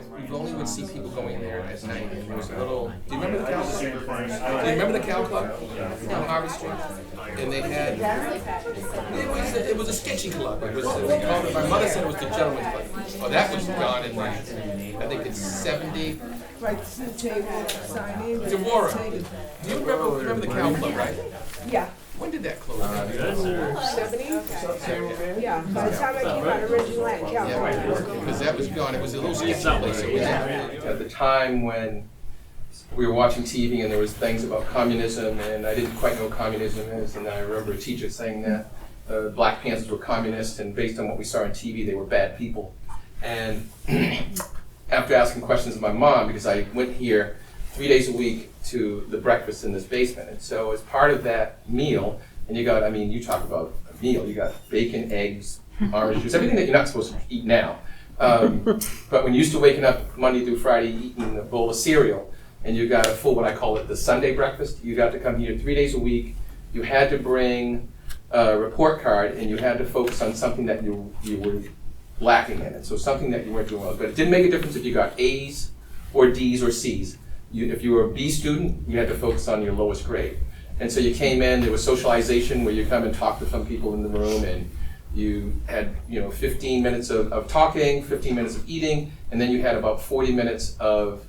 we only would see people going in there at night, and there was a little, do you remember the Cow Club? Do you remember the Cow Club on Harvard Street? And they had, it was a sketching club. It was, they called it, my mother said it was the Gentleman's Club. Oh, that was gone in, I think it's 70. Right, the table, sign in. Deborah, do you remember the Cow Club, right? Yeah, When did that close down? 70? Yeah, by the time I came out of Ridgeland, Yeah, California. because that was gone. It was a little sketchy place. It was at the time when we were watching TV and there was things about communism, and I didn't quite know what communism is, and I remember a teacher saying that Black Panthers were communists, and based on what we saw on TV, they were bad people. And after asking questions of my mom, because I went here 3 days a week to the breakfast in this basement, and so as part of that meal, and you got, I mean, you talk about a meal, you got bacon, eggs, orange juice, everything that you're not supposed to eat now. But when you used to waking up Monday through Friday eating a bowl of cereal, and you got a full, what I call it, the Sunday breakfast, you got to come here 3 days a week, you had to bring a report card, and you had to focus on something that you were lacking in it, so something that you weren't doing well. But it didn't make a difference if you got A's or D's or C's. If you were a B student, you had to focus on your lowest grade. And so you came in, there was socialization where you come and talk to some people in the room, and you had 15 minutes of talking, 15 minutes of eating, and then you had about 40 minutes of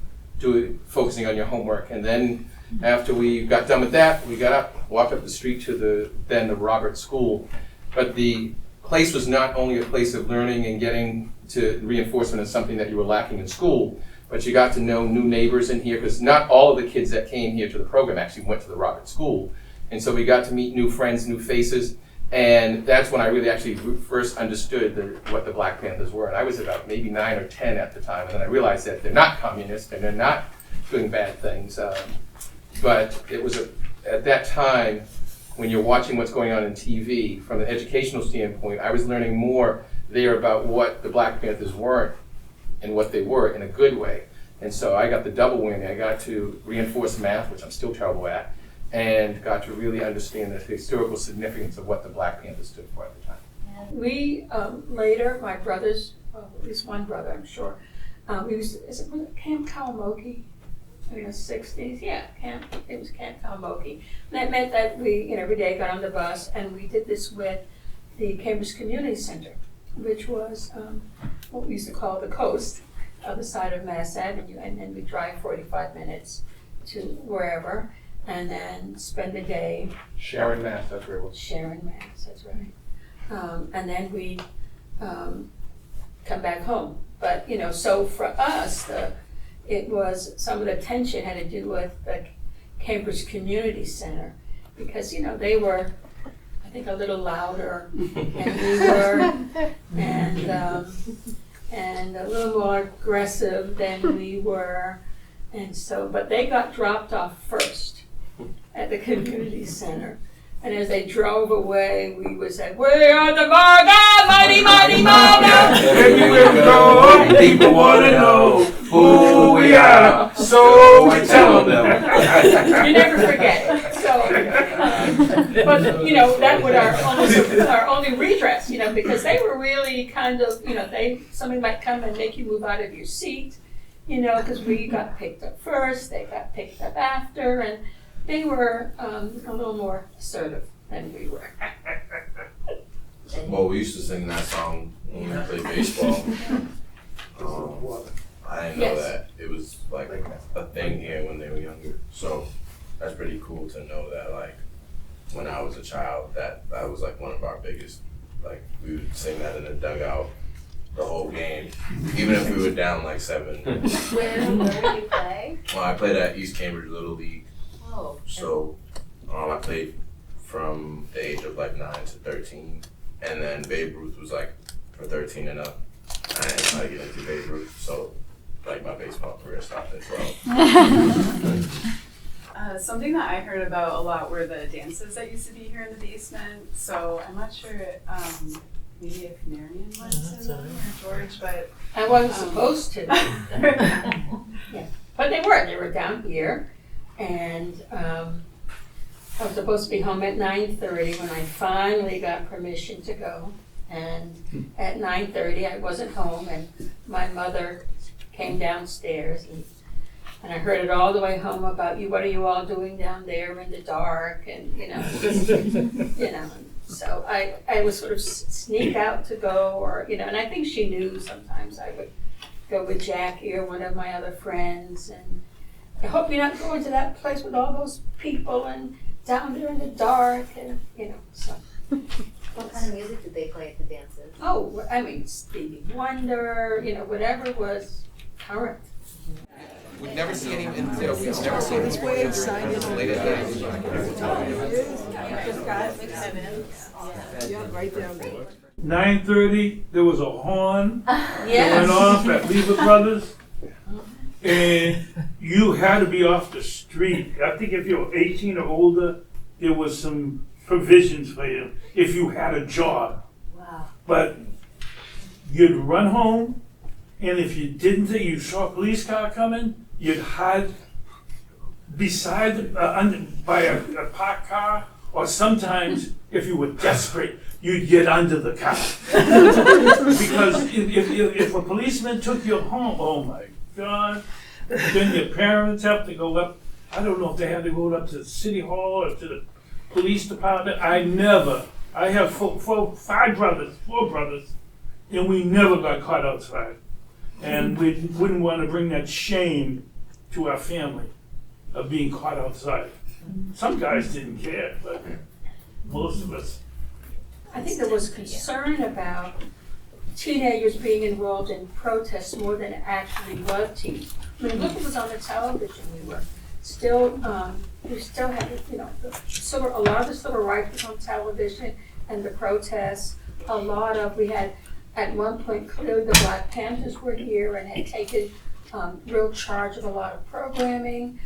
focusing on your homework. And then after we got done with that, we got up, walked up the street to the Roberts School. But the place was not only a place of learning and getting to reinforcement of something that you were lacking in school, but you got to know new neighbors in here, because not all of the kids that came here to the program actually went to the Roberts School. And so we got to meet new friends, new faces, and that's when I really actually first understood what the Black Panthers were. And I was about maybe 9 or 10 at the time, and then I realized that they're not communists and they're not doing bad things. But it was at that time, when you're watching what's going on in TV, from an educational standpoint, I was learning more there about what the Black Panthers weren't and what they were in a good way. And so I got the double whammy. I got to reinforce math, which I'm still terrible at, and got to really understand the historical significance of what the Black Panthers stood for at the time. We later, my brothers, at least one brother, I'm sure, was it Camp Kalamoki in the 60s? Yeah, it was Camp Kalamoki. And that meant that we, every day got on the bus, and we did this with the Cambridge Community Center, which was what we used to call the coast, other side of Mass Avenue, and then we drive 45 minutes to wherever, and then spend the day. Sharon, Mass, that's where it was. Sharon, Mass, that's right. And then we come back home. But, so for us, it was, some of the tension had to do with the Cambridge Community Center, because, they were, I think, a little louder, and we were, and a little more aggressive than we were, and so, but they got dropped off first at the community center. And as they drove away, we would say, "We are the Varga, mighty, mighty, mighty." Everywhere we go, people want to know who we are, so we tell them. You never forget it. So, but that was our only redress, because they were really kind of, somebody might come and make you move out of your seat, because we got picked up first, they got picked up after, and they were a little more assertive than we were. Well, we used to sing that song when we played baseball. I didn't know that it was like a thing here when they were younger. So that's pretty cool to know that, like, when I was a child, that was like one of our biggest, like, we would sing that in the dugout the whole game, even if we were down like 7. Where did you play? Well, I played at East Cambridge Little League. Oh. So I played from the age of like 9 to 13, and then Babe Ruth was like for 13 and up. I didn't know how to get into Babe Ruth, so like my baseball career stopped at 12. Something that I heard about a lot were the dances that used to be here in the basement. So I'm not sure, maybe if Marion went to them or George, but I wasn't supposed to. Yeah, but they were down here, and I was supposed to be home at 9:30 when I finally got permission to go. And at 9:30 I wasn't home, and my mother came downstairs and I heard it all the way home about you, what are you all doing down there in the dark, and so I would sort of sneak out to go, or, and I think she knew sometimes I would go with Jackie or one of my other friends, and I hope you're not going to that place with all those people and down there in the dark, and, so. What kind of music did they play at the dances? Oh, I mean, Stevie Wonder, whatever was current. We'd never see any, we'd never see any sports late at night. Yeah, right down there. 9:30, there was a horn that Yes. went off at Lever Brothers, and you had to be off the street. I think if you were 18 or older, there was some provisions for you if you had a job. Wow. But you'd run home, and if you didn't think you saw a police car coming, you'd hide beside, by a parked car, or sometimes, if you were desperate, you'd get under the car. Because if a policeman took you home, oh my God, then your parents have to go up. I don't know if they had to go up to the city hall or to the police department. I have four brothers, and we never got caught outside. And we wouldn't want to bring that shame to our family of being caught outside. Some guys didn't care, but most of us. I think there was concern about teenagers being involved in protests more than it actually was teens. I mean, look what was on the television. We still had, a lot of the civil rights was on television, and the protests. We had, at one point, clearly the Black Panthers were here and had taken real charge of a lot of programming.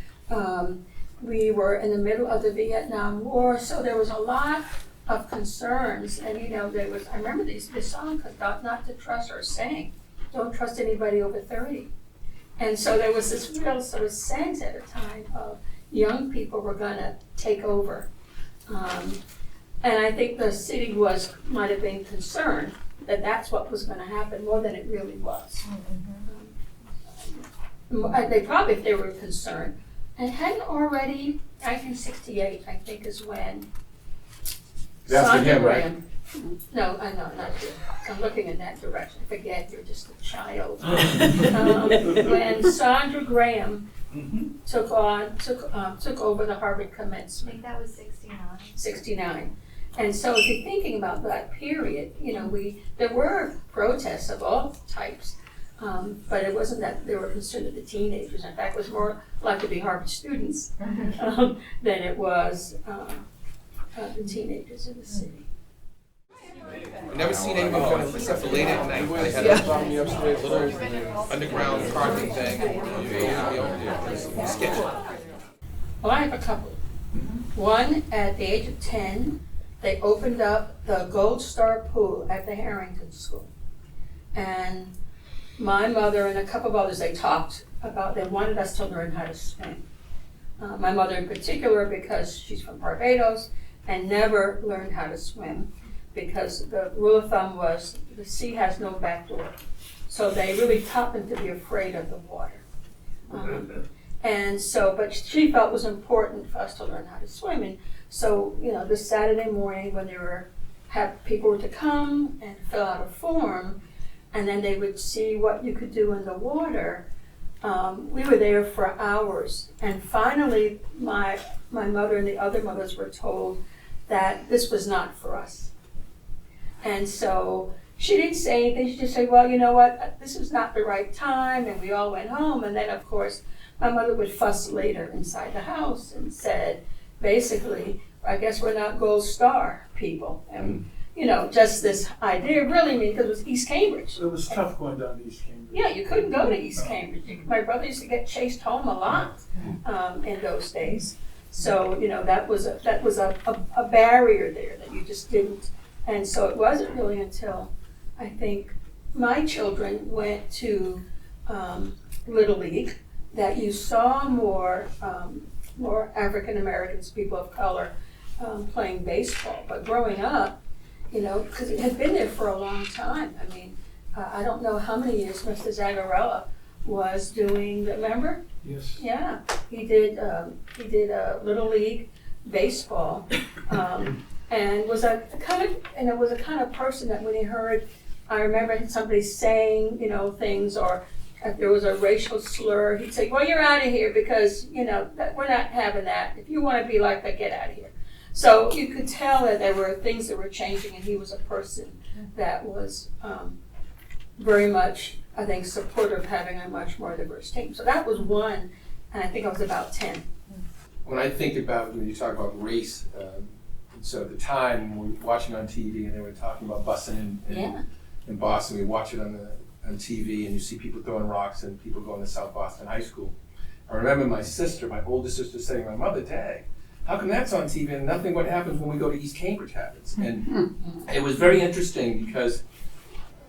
We were in the middle of the Vietnam War, so there was a lot of concerns, and I remember this song, Not to Trust, or sang, don't trust anybody over 30. And so there was this real sort of sense at a time of young people were gonna take over. And I think the city might have been concerned that that's what was gonna happen more than it really was. They probably, if they were concerned, and hadn't already, 1968, I think, is when That's for him, right? Graham. No, I know, not you. I'm looking in that direction. Forget, you're just a child. When Sandra Graham took over the Harvard I commencement, think that was 69. 69. And so if you're thinking about that period, there were protests of all types, but it wasn't that they were concerned with the teenagers. In fact, it was more likely to be Harvard students than it was the teenagers in the city. I've never seen anyone kind of, except for late at night, they had a little underground carving thing. Sketch. Well, I have a couple. One, at the age of 10, they opened up the Gold Star Pool at the Harrington School. And my mother and a couple of others, they wanted us to learn how to swim. My mother in particular, because she's from Barbados and never learned how to swim, because the rule of thumb was the sea has no back door. So they really taught them to be afraid of the water. But she felt it was important for us to learn how to swim. And so, this Saturday morning when people were to come and fill out a form, and then they would see what you could do in the water, we were there for hours. And finally, my mother and the other mothers were told that this was not for us. And so she didn't say anything. She just said, well, you know what, this is not the right time. And we all went home. And then, of course, my mother would fuss later inside the house and said, basically, I guess we're not Gold Star people. And, just this idea really because it was East Cambridge. It was tough going down to East Cambridge. Yeah, you couldn't go to East Cambridge. My brother used to get chased home a lot in those days. So, that was a barrier there that you just didn't. And so it wasn't really until I think my children went to Little League that you saw more African Americans, people of color, playing baseball. But growing up, because it had been there for a long time. I mean, I don't know how many years Mr. Zagarella was doing, remember? Yes. Yeah, he did Little League baseball, and was a kind of person that when he heard, I remember somebody saying, things, or if there was a racial slur, he'd say, well, you're out of here because, we're not having that. If you want to be like that, get out of here. So you could tell that there were things that were changing, and he was a person that was very much, I think, supportive of having a much more diverse team. So that was one, and I think I was about 10. When I think about, when you talk about race, so at the time, we were watching on TV and they were talking about busing in Boston. We watch it on TV and you see people throwing rocks and people going to South Boston High School. I remember my older sister saying to my mother, Dad, how come that's on TV and nothing what happens when we go to East Cambridge happens? And it was very interesting because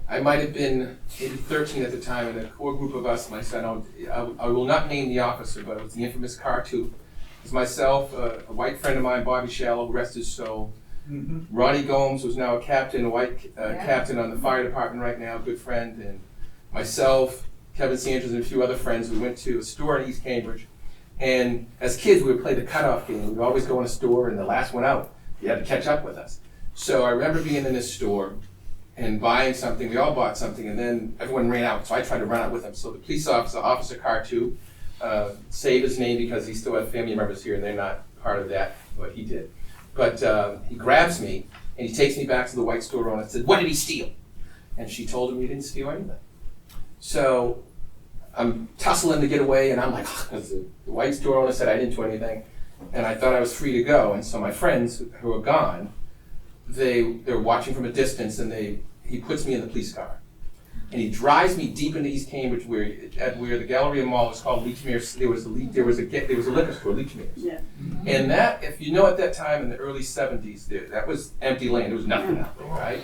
I might have been maybe 13 at the time, and a core group of us, my son, I will not name the officer, but it was the infamous Car 2. It was myself, a white friend of mine, Bobby Shallow, rest his soul. Ronnie Gomes was now a captain, a white captain on the fire department right now, good friend, and myself, Kevin Sanders, and a few other friends. We went to a store in East Cambridge, and as kids, we would play the cutoff game. We'd always go in a store, and the last one out, you had to catch up with us. So I remember being in this store and buying something. We all bought something, and then everyone ran out, so I tried to run out with them. So the police officer, Officer Car 2, save his name because he still had family members here, and they're not part of that, what he did. But he grabs me, and he takes me back to the white store owner and said, what did he steal? And she told him he didn't steal anything. So I'm tussling to get away, and I'm like, the white store owner said I didn't do anything, and I thought I was free to go. And so my friends who are gone, they're watching from a distance, and he puts me in the police car. And he drives me deep into East Cambridge where the Galleria Mall is called Leechmere's. There was a liquor store, Leechmere's. Yeah. And that, if you know, at that time in the early 70s, that was empty land. There was nothing out there, right?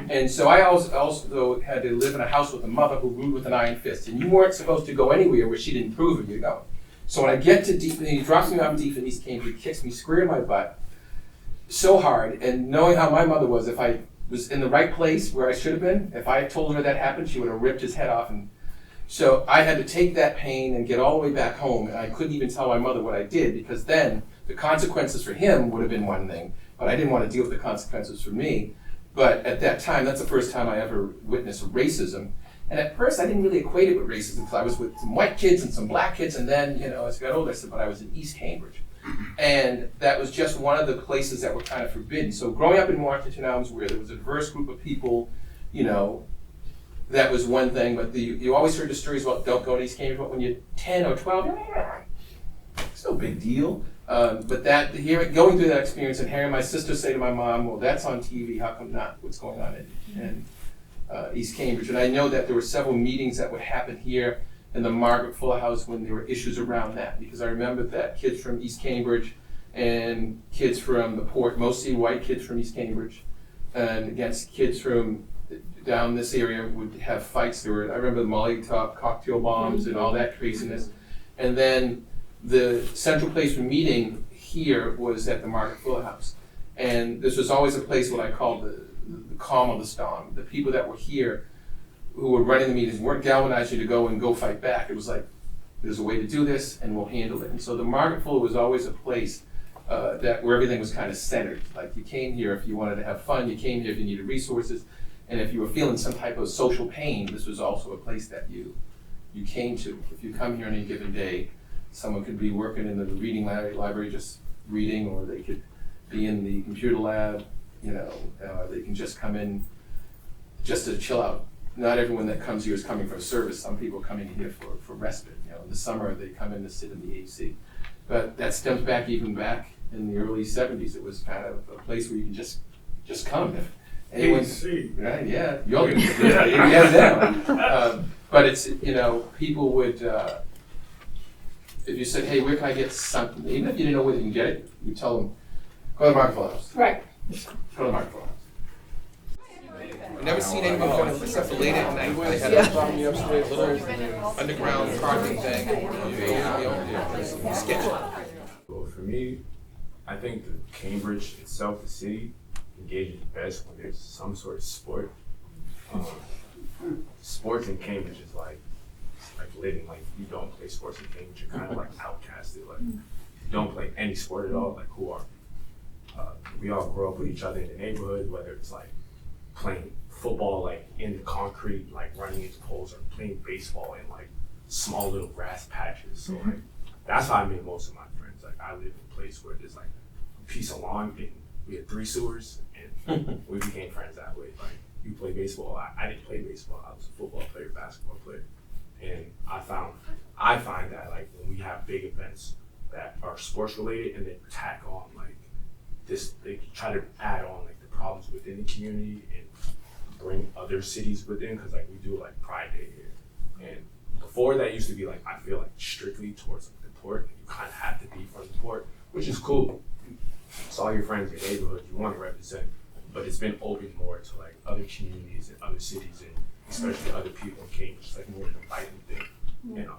And so I also had to live in a house with a mother who ruled with an iron fist. And you weren't supposed to go anywhere where she didn't approve of you going. So when I get to deep, and he drops me off deep in East Cambridge, he kicks me square in my butt so hard. And knowing how my mother was, if I was in the right place where I should have been, if I had told her that happened, she would have ripped his head off. And so I had to take that pain and get all the way back home, and I couldn't even tell my mother what I did, because then the consequences for him would have been one thing, but I didn't want to deal with the consequences for me. But at that time, that's the first time I ever witnessed racism. And at first I didn't really equate it with racism, because I was with some white kids and some black kids, and then, as I got older, I said, but I was in East Cambridge. And that was just one of the places that were kind of forbidden. So growing up in Washington Elms, where there was a diverse group of people, that was one thing. But you always heard the stories about don't go to East Cambridge, but when you're 10 or 12, it's no big deal. But going through that experience and hearing my sister say to my mom, well, that's on TV, how come not? What's going on in East Cambridge? And I know that there were several meetings that would happen here in the Margaret Fuller House when there were issues around that, because I remember that kids from East Cambridge and kids from the port, mostly white kids from East Cambridge, and against kids from down this area would have fights. I remember the Molotov cocktail bombs and all that craziness. And then the central place for meeting here was at the Margaret Fuller House. And this was always a place what I called the calm of the storm. The people that were here who were running the meetings weren't galvanizing you to go fight back. It was like, there's a way to do this and we'll handle it. And so the Margaret Fuller was always a place where everything was kind of centered. Like, you came here if you wanted to have fun, you came here if you needed resources, and if you were feeling some type of social pain, this was also a place that you came to. If you come here on any given day, someone could be working in the reading library just reading, or they could be in the computer lab, they can just come in just to chill out. Not everyone that comes here is coming for service. Some people are coming here for respite. In the summer, they come in to sit in the AC. But that stems back in the early 70s. It was kind of a place where you can just come. If anyone's, right? Yeah, you're going to get it down. But it's, people would, if you said, hey, where can I get something? Even if you didn't know where you can get it, you tell them, go to the Margaret Fuller House. Right. Go to the Margaret Fuller House. I've never seen anyone kind of, except for late at night. They had a little underground carving thing. Sketch. Well, for me, I think that Cambridge itself, the city, engages best when there's some sort of sport. Sports in Cambridge is like like living like you don't play sports in Cambridge, you're kind of like outcasted. Like you don't play any sport at all. Like who are we all grow up with each other in the neighborhood, whether it's like playing football like in the concrete, like running into poles, or playing baseball in like small little grass patches. So like that's how I made most of my friends. Like I live in a place where there's like a piece of lawn and we had 3 sewers, and we became friends that way. Like you play baseball, I didn't play baseball. I was a football player, basketball player, and I find that like when we have big events that are sports related and then tack on like this, they try to add on like the problems within the community and bring other cities within, because like we do like Pride Day here, and before that used to be like I feel like strictly towards like, the port. You kind of have to be from the port, which is cool. It's all your friends, your neighborhood, you want to represent, but it's been open more to like other communities and other cities and especially other people in Cambridge. It's like more of an inviting thing, and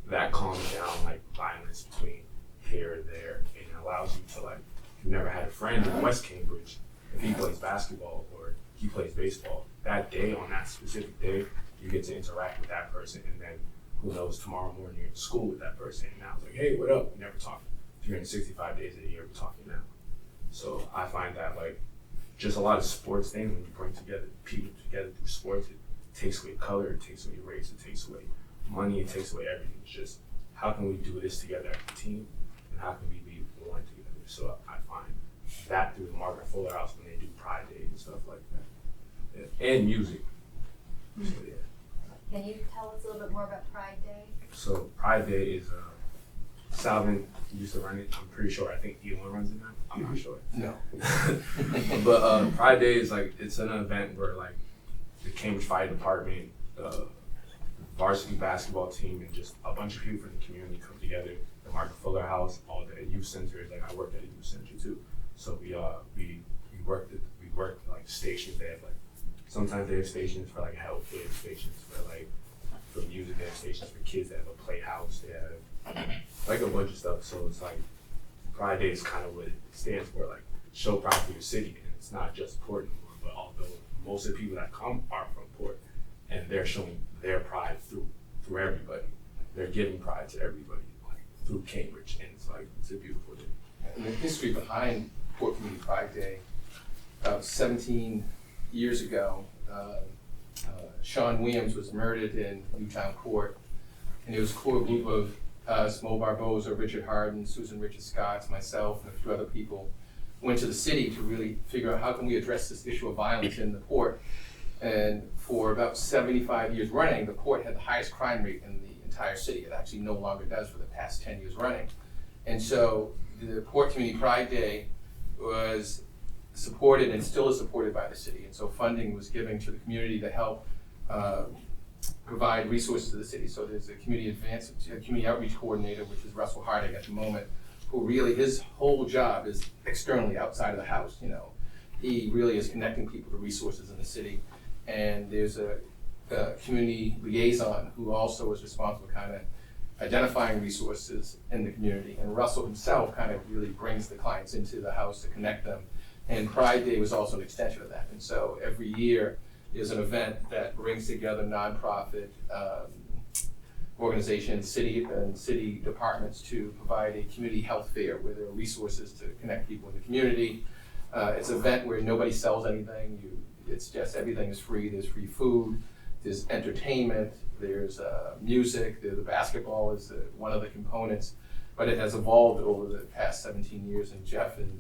that calms down like violence between here and there, and it allows you to like, if you've never had a friend in West Cambridge, if he plays basketball or he plays baseball, that day, on that specific day, you get to interact with that person, and then who knows, tomorrow morning you're in school with that person, and now it's like, hey, what up? We never talked 365 days a year, we're talking now. So I find that like just a lot of sports things, when you bring together people together through sports, it takes away color, it takes away race, it takes away money, it takes away everything. It's just how can we do this together as a team, and how can we be one together? So I find that through the Margaret Fuller House when they do Pride Day and stuff like that, and music. So yeah. Can you tell us a little bit more about Pride Day? So Pride Day is Salvin used to run it. I'm pretty sure. I think Elon runs it now. I'm not sure. No. But Pride Day is like, it's an event where like the Cambridge Fire Department, the varsity basketball team, and just a bunch of people from the community come together. The Margaret Fuller House, all the youth centers. Like I worked at a youth center too. So we worked like stations. They have like, sometimes they have stations for like health, they have stations for like for music, they have stations for kids, they have a playhouse, they have like a bunch of stuff. So it's like Pride Day is kind of what it stands for, like show pride for your city. And it's not just Port anymore, but although most of the people that come are from Port, and they're showing their pride through everybody. They're giving pride to everybody, like through Cambridge, and it's like, it's a beautiful day. And the history behind Port Community Pride Day, about 17 years ago, Sean Williams was murdered in Newtown Court, and it was a core group of us, Mo Barboza, Richard Harden, Susan Richard Scott, myself, and a few other people went to the city to really figure out how can we address this issue of violence in the port. And for about 75 years running, the port had the highest crime rate in the entire city. It actually no longer does for the past 10 years running. And so the Port Community Pride Day was supported and still is supported by the city. And so funding was given to the community to help provide resources to the city. So there's a community outreach coordinator, which is Russell Harding at the moment, who really, his whole job is externally outside of the house. You know, he really is connecting people to resources in the city. And there's a community liaison who also is responsible for kind of identifying resources in the community. And Russell himself kind of really brings the clients into the house to connect them. And Pride Day was also an extension of that. And so every year is an event that brings together nonprofit organizations, city departments to provide a community health fair where there are resources to connect people in the community. It's an event where nobody sells anything. It's just everything is free. There's free food, there's entertainment, there's music, the basketball is one of the components, but it has evolved over the past 17 years, and Jeff and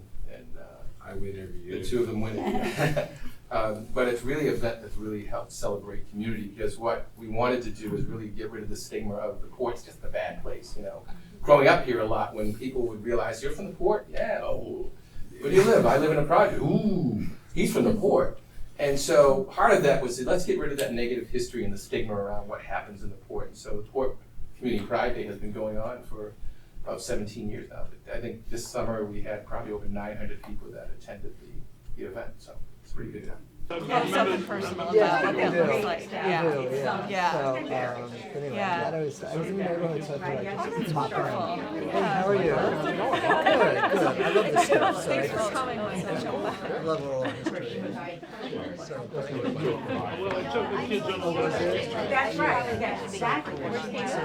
I win every year. the two of them win it. But it's really an event that's really helped celebrate community, because what we wanted to do is really get rid of the stigma of the port's just a bad place, you know. Growing up here a lot, when people would realize, you're from the port? Yeah, oh, where do you live? I live in a project. Ooh, he's from the port. And so part of that was, let's get rid of that negative history and the stigma around what happens in the port. And so the Port Community Pride Day has been going on for about 17 years now. I think this summer we had probably over 900 people that attended the event, so it's a pretty good time. Yeah, something personal Yeah, about we what do. that looks like. We Yeah. do, yeah. Yeah. So, anyway, Yeah. I was in the neighborhood, so I feel like Oh, just that's wonderful. Hey, how are you? Good, good. I love this stuff, so I Thanks for just, coming with such a I love oral history. So, Well, I took the kids on over there. That's right, exactly. so,